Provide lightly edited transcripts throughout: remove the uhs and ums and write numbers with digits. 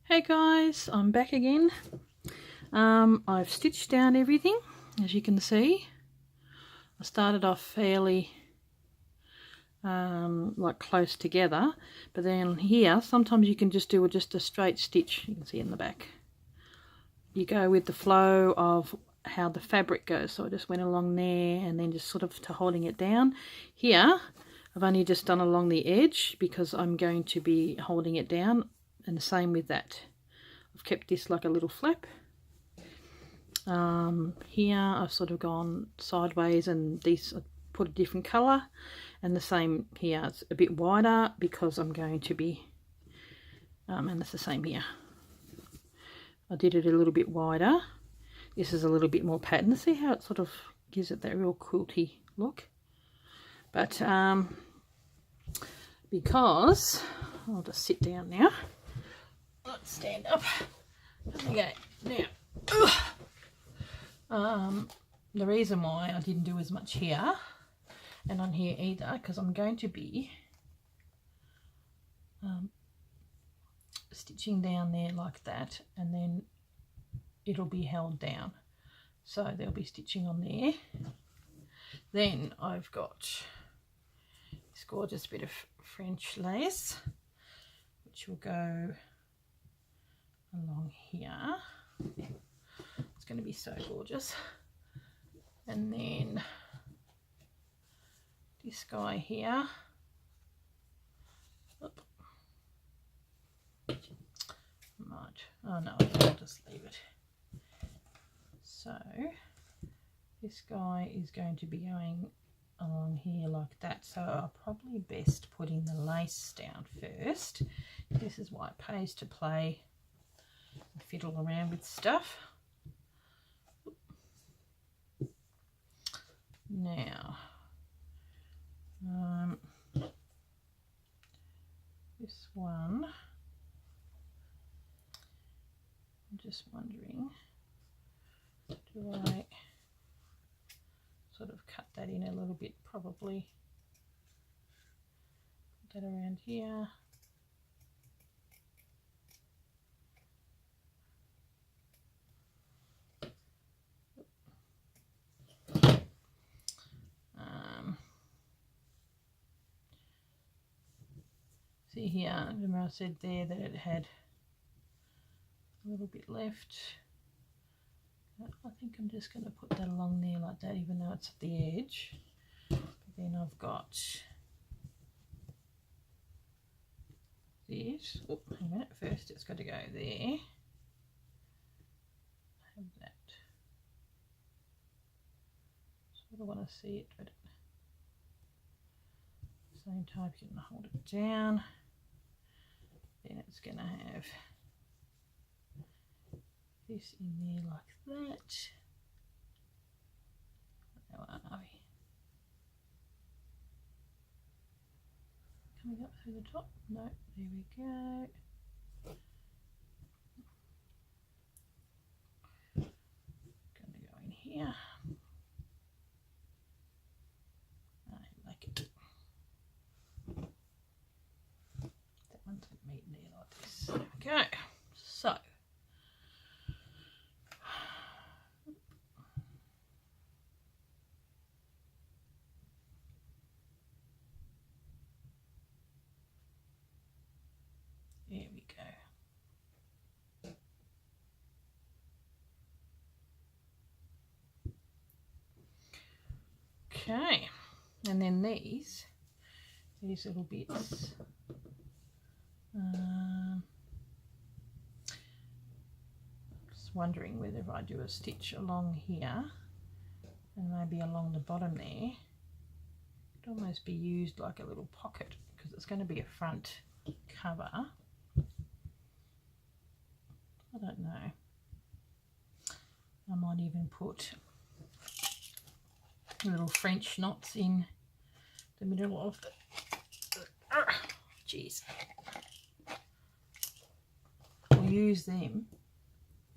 Hey guys, I'm back again. I've stitched down everything, as you can see. I started off fairly like close together, but then here sometimes you can just do just a straight stitch. You can see in the back. You go with the flow of how the fabric goes. So I just went along there and then just sort of to holding it down. Here I've only just done along the edge because I'm going to be holding it down, and the same with that. I've kept this like a little flap. Here I've sort of gone sideways, and these I put a different colour, and the same here. It's a bit wider because I'm going to be and it's the same here. I did it a little bit wider. This is a little bit more pattern. See how it sort of gives it that real quilty look. But because I'll just sit down now. Let's stand up. There we go. Now, the reason why I didn't do as much here and on here either, because I'm going to be stitching down there like that, and then it'll be held down. So there'll be stitching on there. Then I've got this gorgeous bit of French lace, which will go along here. It's going to be so gorgeous. And then this guy here. Oop. Right. Oh no, I'll just leave it. So this guy is going to be going along here like that. So I'll probably best putting the lace down first. This is why it pays to play and fiddle around with stuff. Now, this one, I'm just wondering, do I sort of cut that in a little bit? Probably put that around here. See here, remember I said there that it had a little bit left. I think I'm just going to put that along there like that, even though it's at the edge. But then I've got this. Oh, hang on a minute. First it's got to go there. Have that. Sort of want to see it, but at the same time you can hold it down. Then it's going to have this in there like that. Where are we? Coming up through the top? No, there we go. Going to go in here. I like it. That one's going to meet in there like this. There we go. So. There we go. Okay, and then these little bits. Just wondering whether if I do a stitch along here and maybe along the bottom there, it could almost be used like a little pocket because it's going to be a front cover. I don't know. I might even put little French knots in the middle of the. Jeez. We'll use them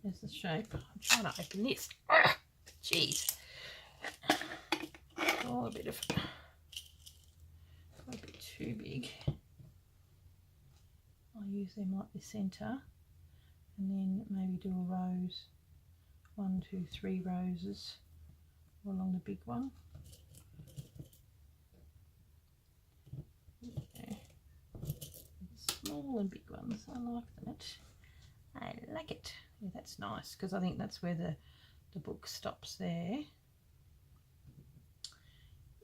as the shape. I'm trying to open this. Jeez. Oh, a bit too big. I'll use them like the centre. and then maybe do a rose, 1, 2, 3 roses along the big one. Okay. Small and big ones, I like that. I like it. Yeah, that's nice, because I think that's where the book stops there.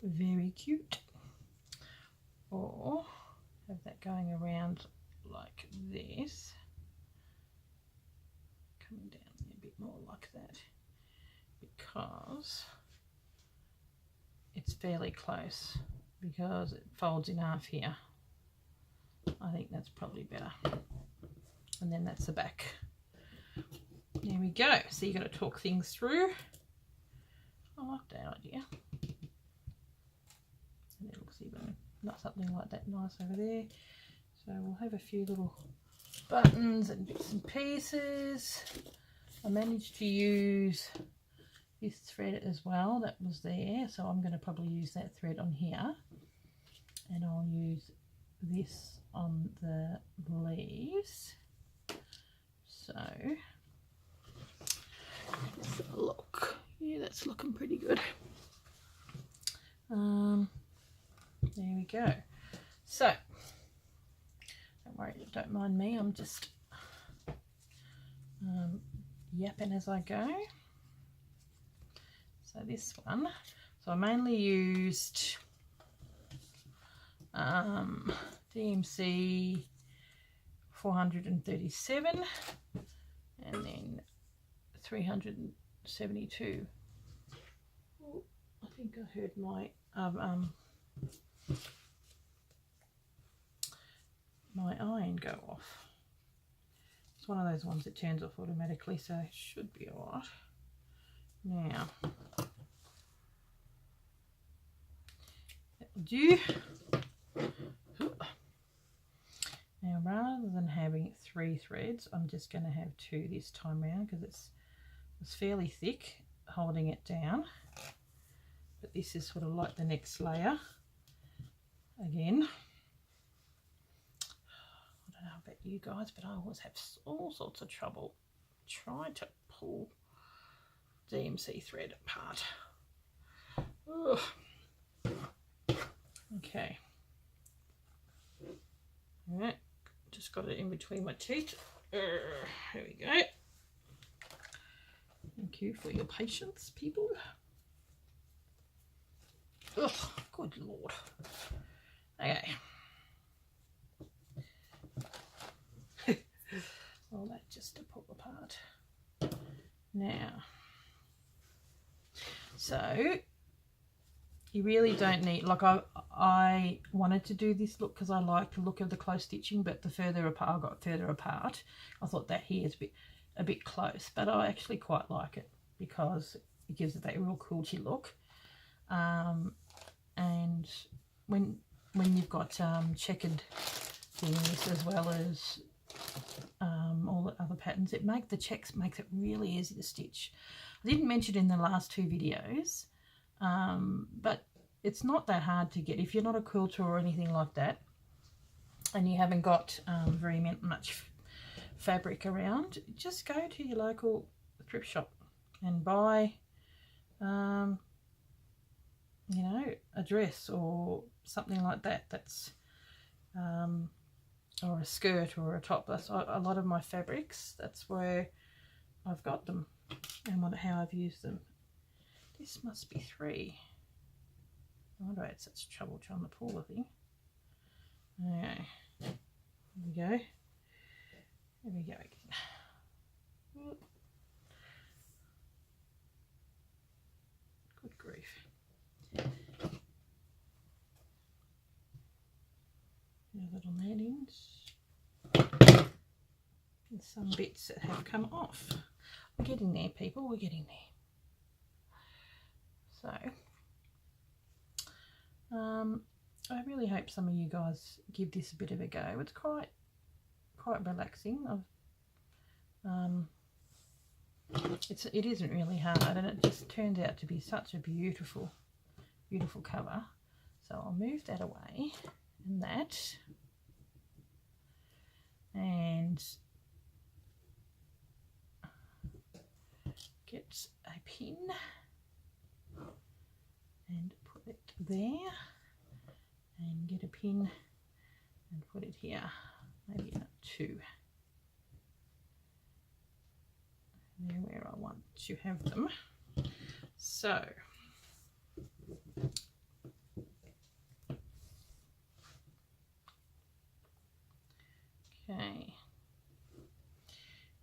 Very cute. Or have that going around like this, coming down there a bit more like that, because it's fairly close, because it folds in half here. I think that's probably better. And then that's the back. There we go. So you got to talk things through. I like that idea. And it looks even not something like that nice over there. So we'll have a few little buttons and bits and pieces. I managed to use this thread as well that was there, so I'm going to probably use that thread on here, and I'll use this on the leaves. So let's have a look. Yeah, that's looking pretty good. There we go. So don't worry, don't mind me, I'm just yapping as I go. So this one, so I mainly used DMC 437 and then 372. Oh, I think I heard my my iron go off. It's one of those ones that turns off automatically, so it should be alright. Now, that'll do. Now, rather than having 3 threads, I'm just going to have 2 this time round, because it's fairly thick, holding it down. But this is sort of like the next layer. Again, I don't know about you guys, but I always have all sorts of trouble trying to pull DMC thread apart. Ugh. Okay. All right, just got it in between my teeth. There we go. Thank you for your patience, people. Ugh, good Lord. Okay. All that just to pull apart. Now, so you really don't need, like I wanted to do this look because I like the look of the close stitching, but the further apart I got further apart, I thought that here is a bit close, but I actually quite like it because it gives it that real quilty look. And when you've got checkered things as well as all the other patterns, the checks makes it really easy to stitch. I didn't mention in the last 2 videos, but it's not that hard to get if you're not a quilter or anything like that, and you haven't got very much fabric around. Just go to your local thrift shop and buy you know, a dress or something like that. That's or a skirt or a top. That's a lot of my fabrics. That's where I've got them and how I've used them. This must be 3. I wonder why it's such trouble trying to pull the thing. Okay, there we go. There we go again. Good grief. Little nettings and some bits that have come off. We're getting there, people, we're getting there. So I really hope some of you guys give this a bit of a go. It's quite relaxing. It isn't really hard, and it just turns out to be such a beautiful cover. So I'll move that away, and that, and pin and put it there, and get a pin and put it here, maybe a 2. There where I want to have them. So okay,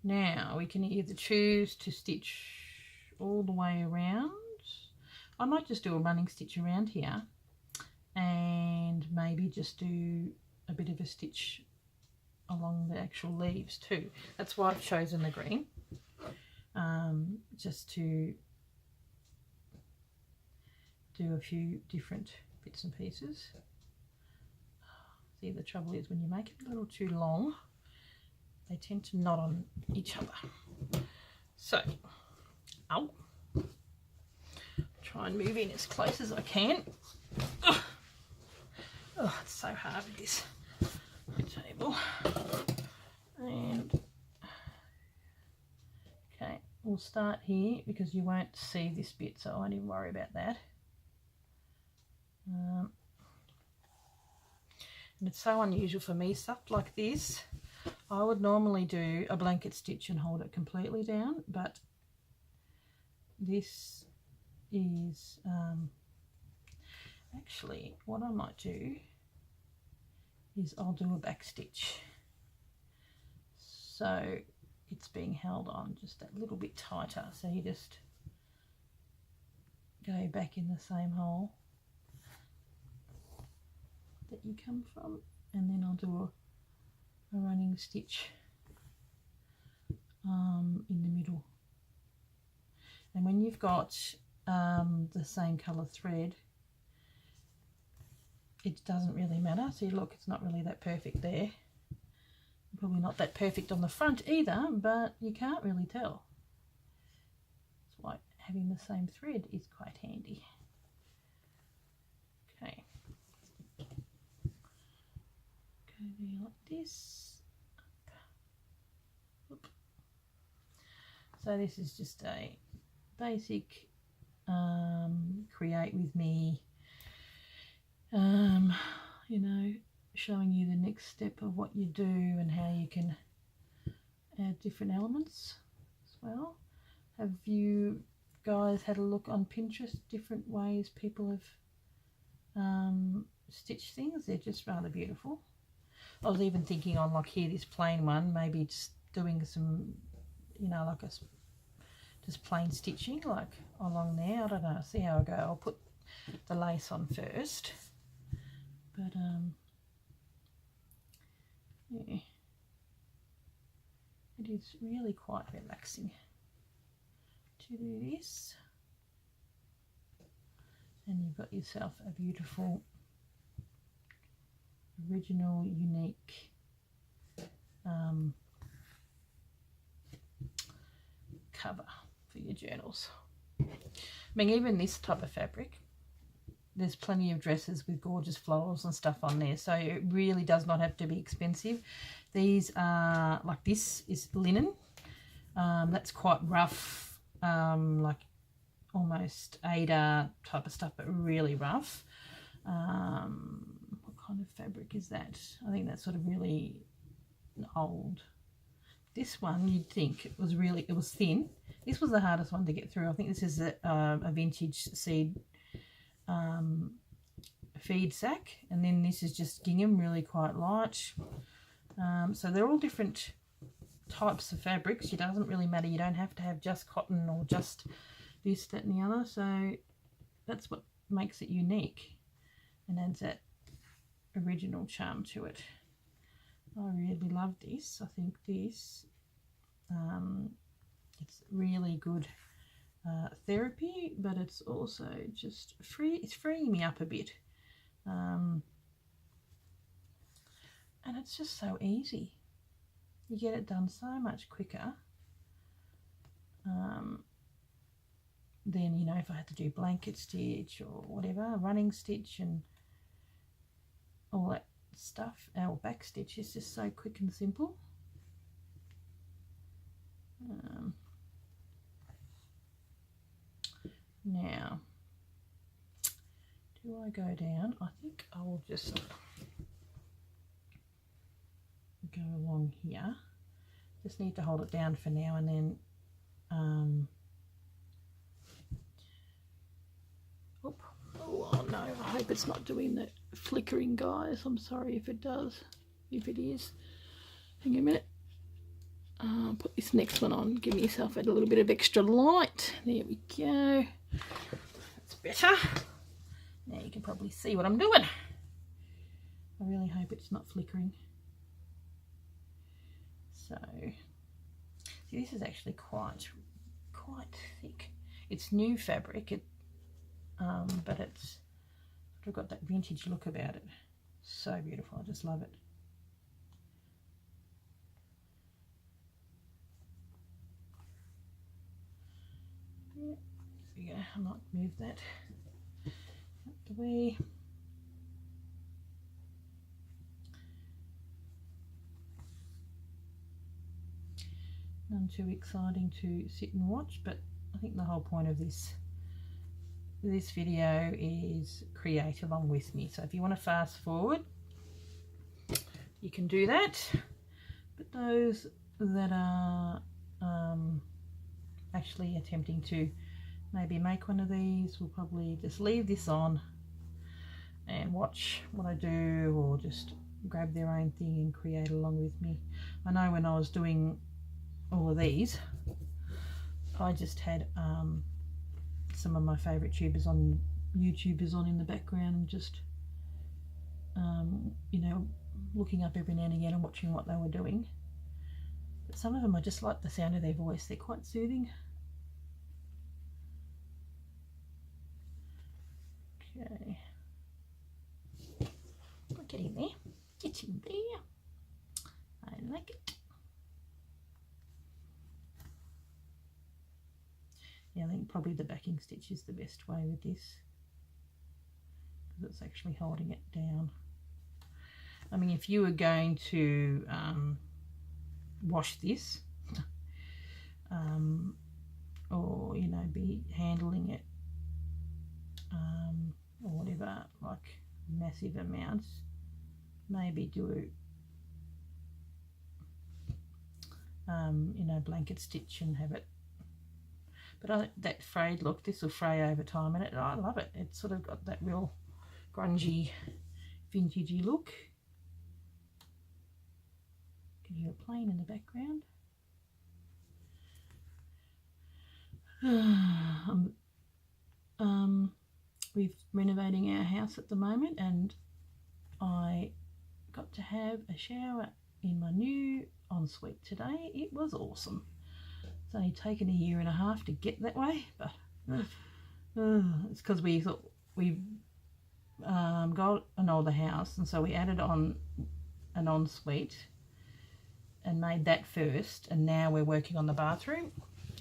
now we can either choose to stitch all the way around. I might just do a running stitch around here and maybe just do a bit of a stitch along the actual leaves too. That's why I've chosen the green, just to do a few different bits and pieces. See, the trouble is when you make it a little too long, they tend to knot on each other. So, try and move in as close as I can. Oh, it's so hard with this table. And okay, we'll start here because you won't see this bit, so I won't even worry about that. And it's so unusual for me, stuff like this. I would normally do a blanket stitch and hold it completely down, but this is actually what I might do is I'll do a back stitch, so it's being held on just that little bit tighter, so you just go back in the same hole that you come from, and then I'll do a running stitch in the middle. And when you've got the same colour thread, it doesn't really matter. See, look, it's not really that perfect there. Probably not that perfect on the front either, but you can't really tell. That's why having the same thread is quite handy. Okay. Go there like this. Oop. So this is just a basic create with me, you know, showing you the next step of what you do and how you can add different elements as well. Have you guys had a look on Pinterest, different ways people have stitched things? They're just rather beautiful. I was even thinking on, like here, this plain one, maybe just doing some, you know, like just plain stitching like along there. I don't know, see how I go. I'll put the lace on first, but yeah, it is really quite relaxing to do this, and you've got yourself a beautiful original unique cover for your journals. I mean, even this type of fabric, there's plenty of dresses with gorgeous florals and stuff on there, so it really does not have to be expensive. These are, like this is linen, that's quite rough, like almost Ada type of stuff, but really rough. What kind of fabric is that? I think that's sort of really old. This one, you'd think it was thin. This was the hardest one to get through. I think this is a vintage seed feed sack, and then this is just gingham, really quite light. So they're all different types of fabrics. It doesn't really matter. You don't have to have just cotton or just this, that and the other. So that's what makes it unique and adds that original charm to it. I really love this. I think this, it's really good therapy, but it's also just it's freeing me up a bit, and it's just so easy. You get it done so much quicker than, you know, if I had to do blanket stitch or whatever, running stitch and all that stuff. Our back stitch is just so quick and simple. Now, do I go down? I think I will just go along here. Just need to hold it down for now, and then oh no, I hope it's not doing the flickering, guys. I'm sorry if it does. If it is, hang on a minute. Put this next one on, give yourself a little bit of extra light. There we go. That's better. Now you can probably see what I'm doing. I really hope it's not flickering. So, see, this is actually quite thick. It's new fabric, but it's sort of got that vintage look about it. So beautiful, I just love it. There we go, I might move that out the way. None too exciting to sit and watch, but I think the whole point of this video is create along with me. So if you want to fast forward, you can do that, but those that are actually attempting to maybe make one of these will probably just leave this on and watch what I do, or just grab their own thing and create along with me. I know when I was doing all of these, I just had some of my favourite YouTubers on in the background, and just you know, looking up every now and again and watching what they were doing. But some of them, I just like the sound of their voice. They're quite soothing. Okay, get in there, get in there. I like it. Yeah, I think probably the backing stitch is the best way with this, because it's actually holding it down. I mean, if you were going to wash this or, you know, be handling it or whatever, like massive amounts, maybe do you know, blanket stitch and have it. But that frayed look, this will fray over time, and I love it. It's sort of got that real grungy, vintagey look. You can hear a plane in the background. We're renovating our house at the moment, and I got to have a shower in my new ensuite today. It was awesome. It's only taken a year and a half to get that way, but it's because we thought we got an older house, and so we added on an ensuite and made that first, and now we're working on the bathroom,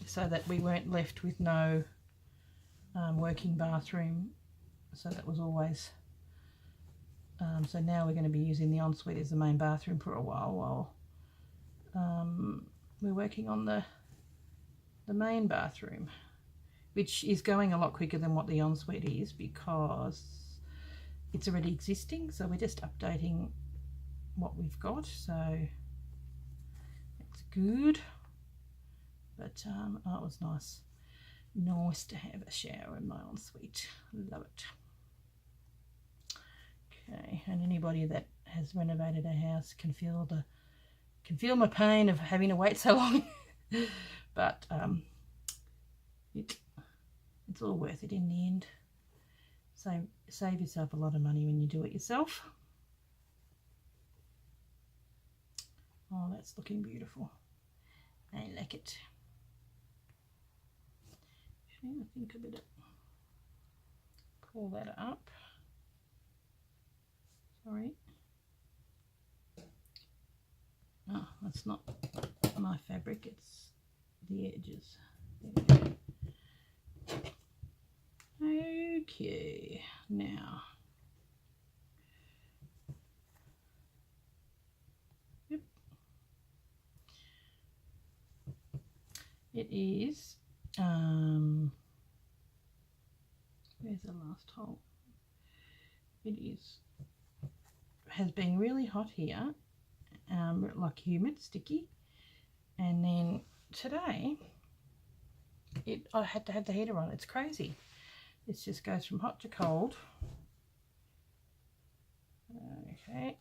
so that we weren't left with no working bathroom. So that was always so now we're going to be using the ensuite as the main bathroom for a while we're working on the main bathroom, which is going a lot quicker than what the ensuite is, because it's already existing. So we're just updating what we've got, so it's good. But oh, it was nice to have a shower in my ensuite. Love it. Okay, and anybody that has renovated a house can feel my pain of having to wait so long. But it's all worth it in the end. Save yourself a lot of money when you do it yourself. Oh, that's looking beautiful. I like it. I think I better pull that up. Sorry. Oh, that's not my fabric, it's the edges. There we go. Okay, now. Yep. It is Where's the last hole? It has been really hot here, like humid, sticky, and then today I had to have the heater on. It's crazy. It just goes from hot to cold. Okay.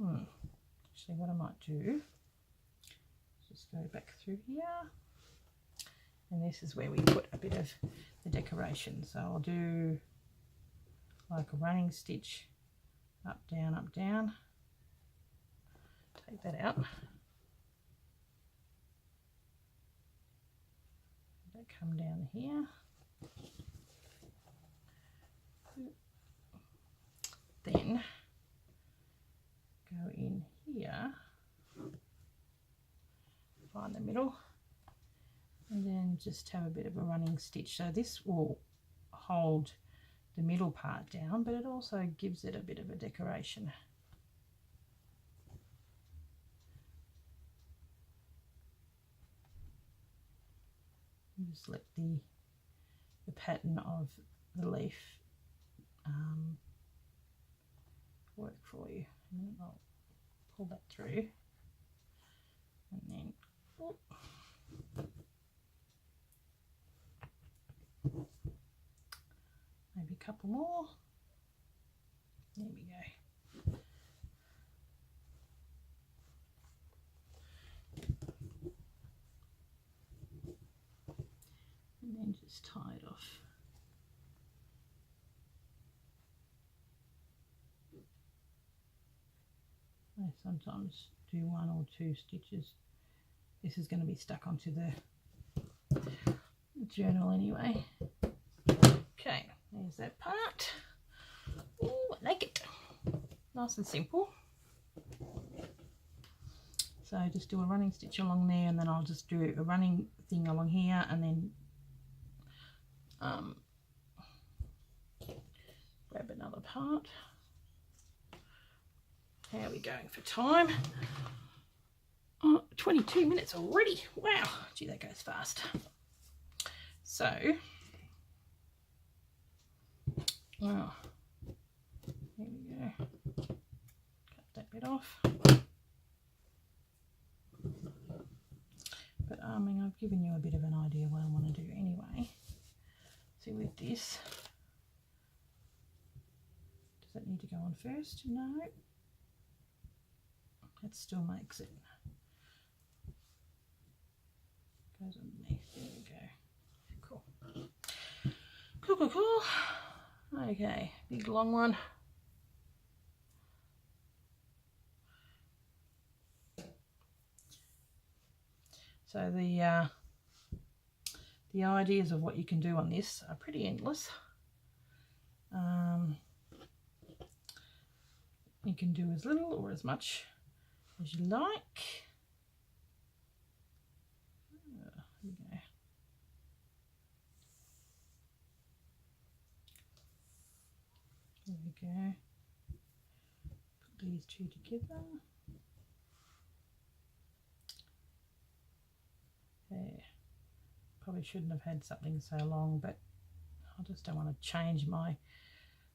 Actually, what I might do is just go back through here, and this is where we put a bit of the decoration. So I'll do like a running stitch, up, down. Take that out. That come down here. Then go in here, find the middle, and then just have a bit of a running stitch. So this will hold the middle part down, but it also gives it a bit of a decoration. Just let the pattern of the leaf work for you. And then I'll pull that through, and then maybe a couple more. There we go. And then just tie it off. I sometimes do 1 or 2 stitches. This is going to be stuck onto the journal anyway. Okay, there's that part. Ooh, I like it. Nice and simple. So just do a running stitch along there, and then I'll just do a running thing along here, and then grab another part. How are we going for time? Oh, 22 minutes already. Wow, gee, that goes fast. So, well, here we go. Cut that bit off. But I mean, I've given you a bit of an idea what I want to do anyway. See, with this, does that need to go on first? No. That still makes it. Goes underneath. There we go. Cool. Cool. Okay, big long one. So the ideas of what you can do on this are pretty endless. You can do as little or as much as you like. Here we go. There we go. Put these two together. There. Probably shouldn't have had something so long, but I just don't want to change my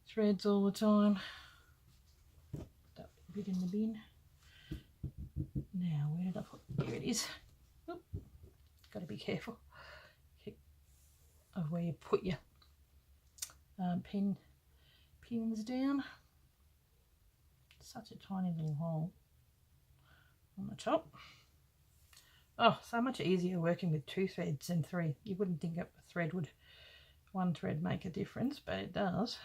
threads all the time. Put that bit in the bin. Now, where did I put? Here it is. Oop. Got to be careful of where you put your pins down. Such a tiny little hole on the top. Oh, so much easier working with 2 threads than 3. You wouldn't think one thread make a difference, but it does.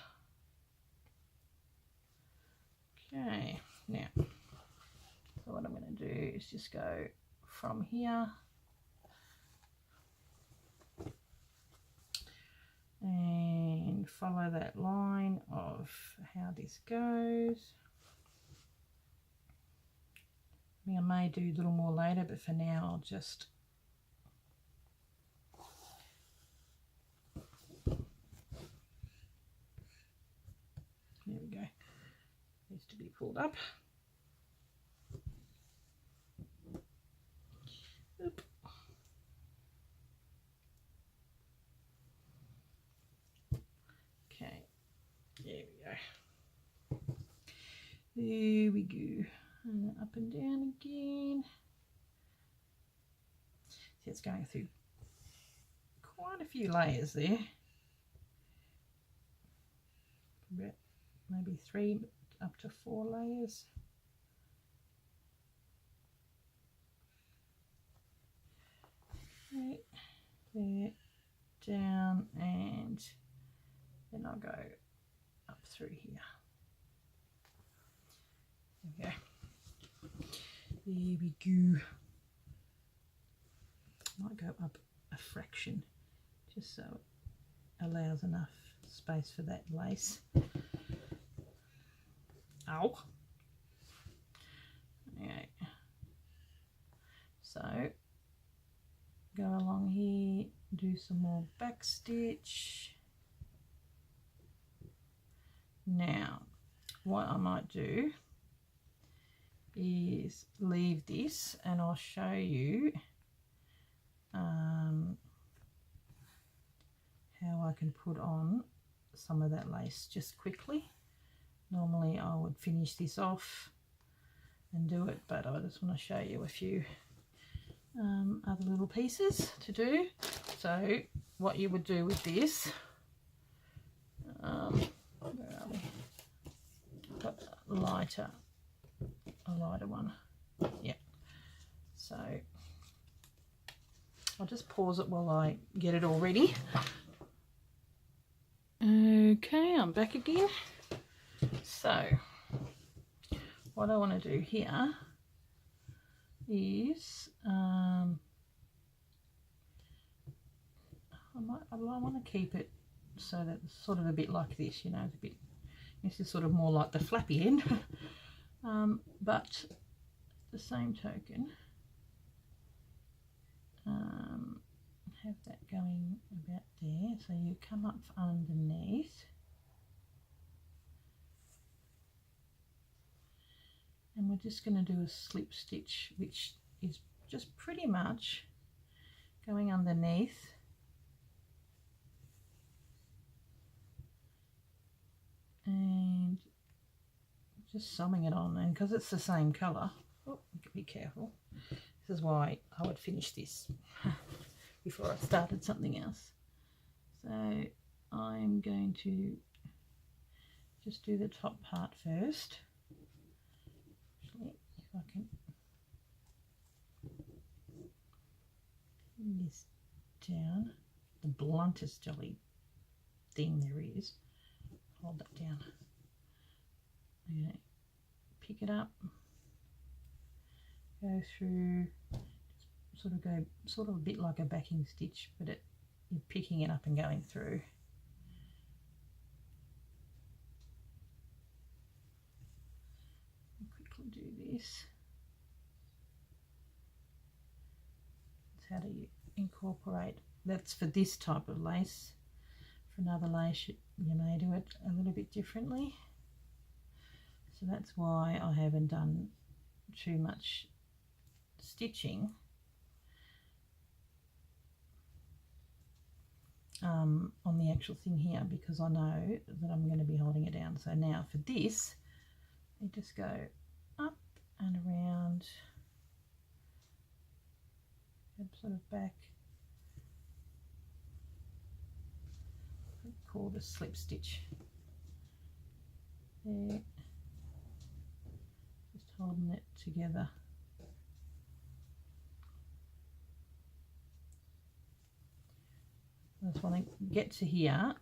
Okay, now, so what I'm going to do is just go from here and follow that line of how this goes. I mean, I may do a little more later, but for now I'll just there we go. Needs to be pulled up. Oop. There we go. And then up and down again. See, it's going through quite a few layers there. About maybe 3 up to 4 layers. There, down, and then I'll go up through here. Okay. There we go. Might go up a fraction just so it allows enough space for that lace. Ow. Okay. So go along here, do some more back stitch. Now, what I might do is leave this and I'll show you how I can put on some of that lace just quickly. Normally I would finish this off and do it, but I just want to show you a few other little pieces to do. So what you would do with this, where are we? Got a lighter one. Yeah. So I'll just pause it while I get it all ready. Okay, I'm back again. So what I want to do here is I want to keep it so that it's sort of a bit like this, you know, it's a bit, this is sort of more like the flappy end. But the same token, have that going about there, so you come up underneath and we're just going to do a slip stitch, which is just pretty much going underneath and just summing it on, and because it's the same colour, oh, be careful, this is why I would finish this before I started something else. So I'm going to just do the top part first. Actually, if I can pin this down, the bluntest jelly thing there is, hold that down. Okay, pick it up, go through, sort of a bit like a backing stitch, but you're picking it up and going through. I'll quickly do this. That's how do you incorporate. That's for this type of lace. For another lace, you may do it a little bit differently. So that's why I haven't done too much stitching on the actual thing here, because I know that I'm going to be holding it down. So now for this, you just go up and around, and sort of back, called a slip stitch there, just holding it together. I just want to get to here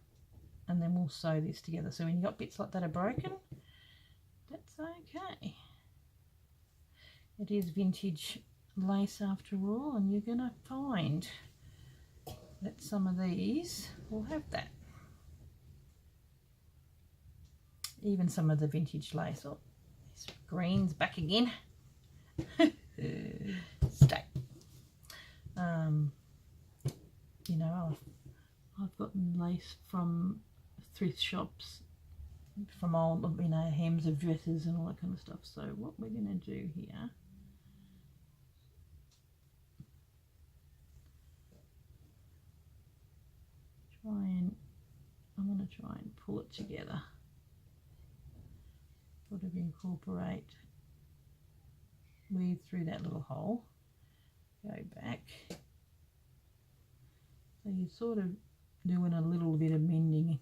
and then we'll sew this together. So when you've got bits like that are broken, that's okay. It is vintage lace after all, and you're going to find that some of these will have that. Even some of the vintage lace. Oh, this green's back again. Stay. You know, I've gotten lace from thrift shops, from old, you know, hems of dresses and all that kind of stuff. So what we're going to do here, I'm going to try and pull it together sort of incorporate, weave through that little hole, go back. So you're sort of doing a little bit of mending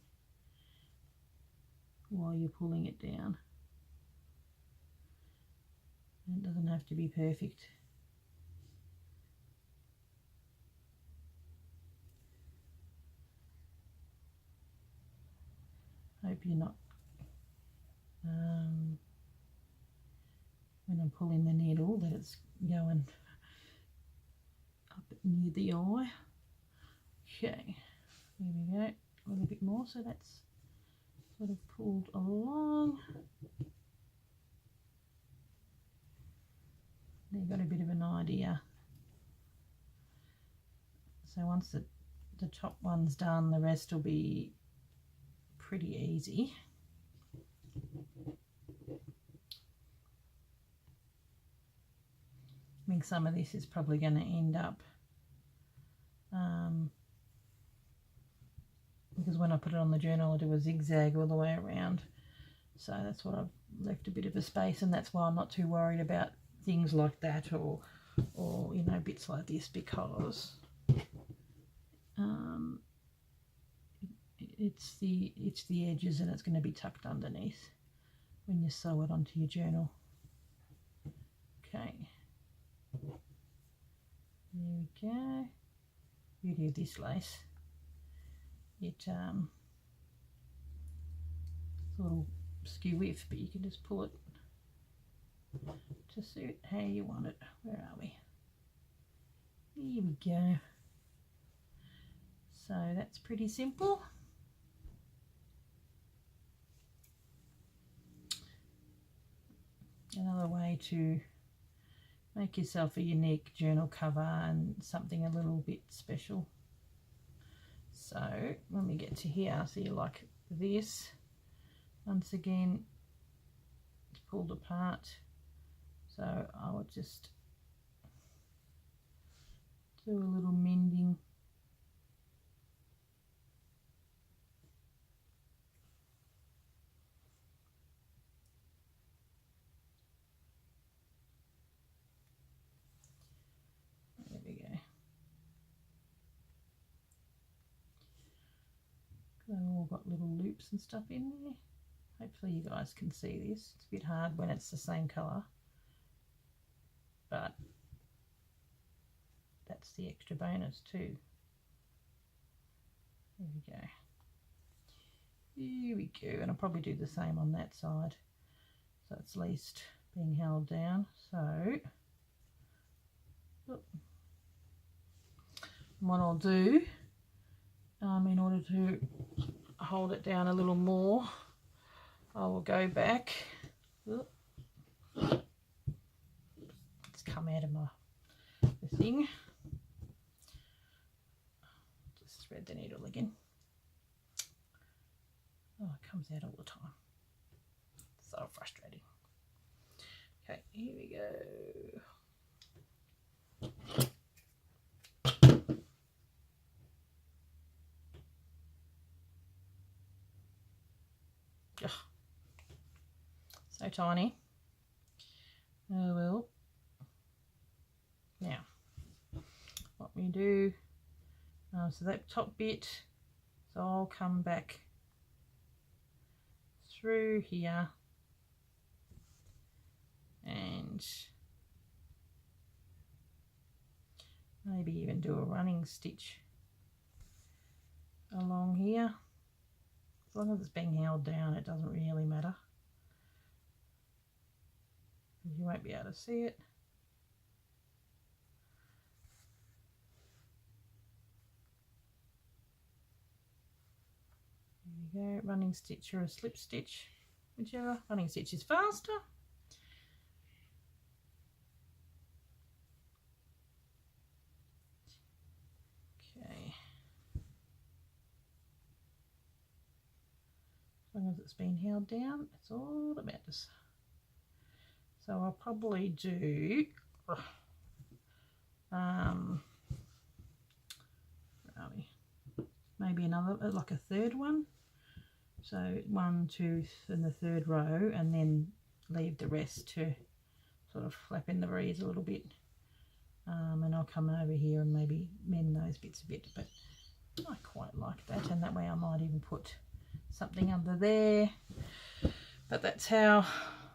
while you're pulling it down. It doesn't have to be perfect. Hope you're not, when I'm pulling the needle, that it's going up near the eye. Okay, there we go, a little bit more, so that's sort of pulled along. You've got a bit of an idea. So once the top one's done, the rest will be pretty easy. I think some of this is probably going to end up, because when I put it on the journal I do a zigzag all the way around, so that's what I've left a bit of a space, and that's why I'm not too worried about things like that, or you know, bits like this, because it's the edges, and it's going to be tucked underneath when you sew it onto your journal. Okay, there we go. Beauty of this lace, it sort of skew with, but you can just pull it to suit how you want it. Where are we? Here we go. So that's pretty simple. Another way to make yourself a unique journal cover and something a little bit special. So when we get to here, so you like this, once again it's pulled apart, so I would just do a little mending. There we go. They've all got little loops and stuff in there. Hopefully you guys can see this. It's a bit hard when it's the same colour, but that's the extra bonus too. There we go. Here we go, and I'll probably do the same on that side, so it's at least being held down. So what I'll do, in order to hold it down a little more, I will go back. It's come out of the thing. Just thread the needle again. Oh, it comes out all the time. So frustrating. Okay, here we go. Ugh. So tiny. Oh well. Now, what we do, so that top bit, so I'll come back through here and maybe even do a running stitch along here. As long as it's being held down, it doesn't really matter. You won't be able to see it. There you go, running stitch or a slip stitch, whichever. Running stitch is faster. Okay. As long as it's been held down, it's all that matters. So I'll probably do where are we? Maybe another, like a third one. So 1, 2 in the third row, and then leave the rest to sort of flap in the breeze a little bit. And I'll come over here and maybe mend those bits a bit, but I quite like that, and that way I might even put something under there. But that's how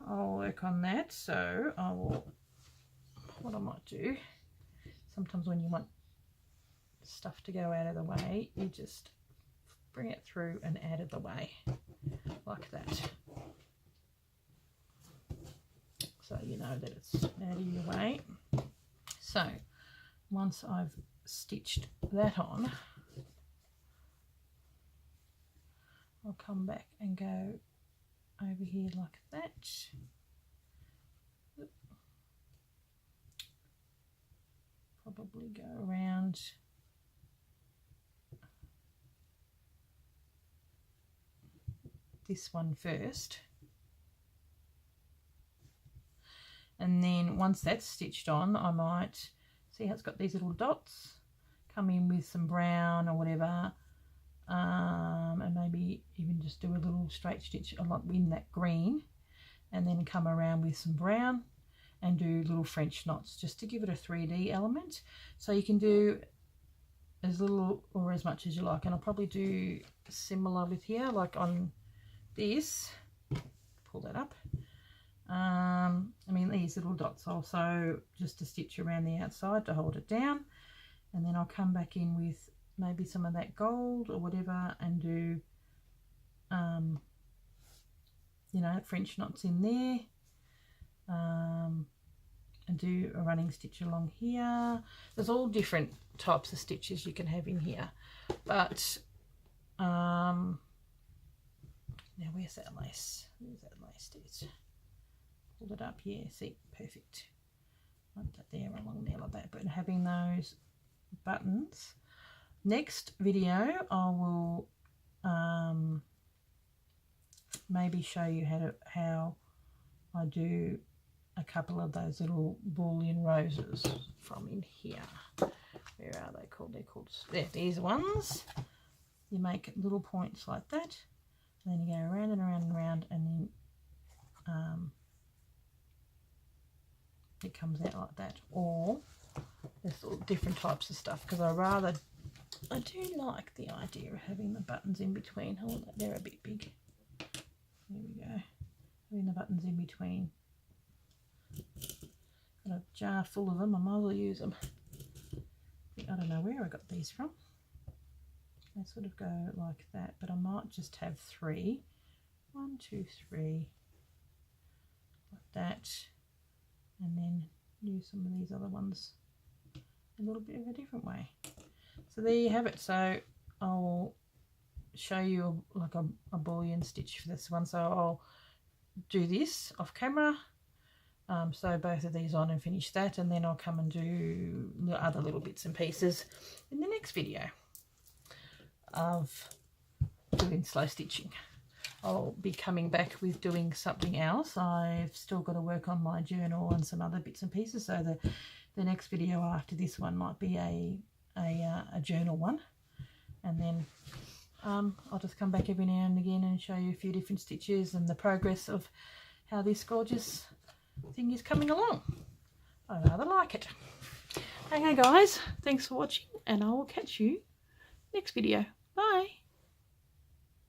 I'll work on that. So I will, what I might do, sometimes when you want stuff to go out of the way, you just bring it through and out of the way like that, so you know that it's out of your way. So once I've stitched that on, I'll come back and go over here like that. Probably go around this one first, and then once that's stitched on, I might see how it's got these little dots, come in with some brown or whatever, and maybe even just do a little straight stitch along in that green, and then come around with some brown and do little French knots just to give it a 3D element. So you can do as little or as much as you like, and I'll probably do similar with here, like on this, pull that up. I mean, these little dots also just to stitch around the outside to hold it down, and then I'll come back in with maybe some of that gold or whatever and do you know, French knots in there, and do a running stitch along here. There's all different types of stitches you can have in here, but now where's that lace? Where's that lace stitch? Pull it up, yeah, see, perfect. Like that there, along there like that. But having those buttons. Next video I will maybe show you how I do a couple of those little boolean roses from in here. Where are they called? They're called, there, these ones. You make little points like that, and then you go around and around and around, and then it comes out like that. Or there's all different types of stuff, because I do like the idea of having the buttons in between. Oh, they're a bit big. There we go. Having the buttons in between. Got a jar full of them. I might as well use them. I don't know where I got these from. They sort of go like that, but I might just have 3. 1, 2, 3. Like that. And then use some of these other ones a little bit of a different way. So there you have it. So I'll show you like a boolean stitch for this one. So I'll do this off camera, sew both of these on and finish that, and then I'll come and do the other little bits and pieces in the next video of doing slow stitching. I'll be coming back with doing something else. I've still got to work on my journal and some other bits and pieces, so the next video after this one might be a journal one, and then I'll just come back every now and again and show you a few different stitches and the progress of how this gorgeous thing is coming along. I rather like it. Okay guys, thanks for watching, and I will catch you next video. Bye.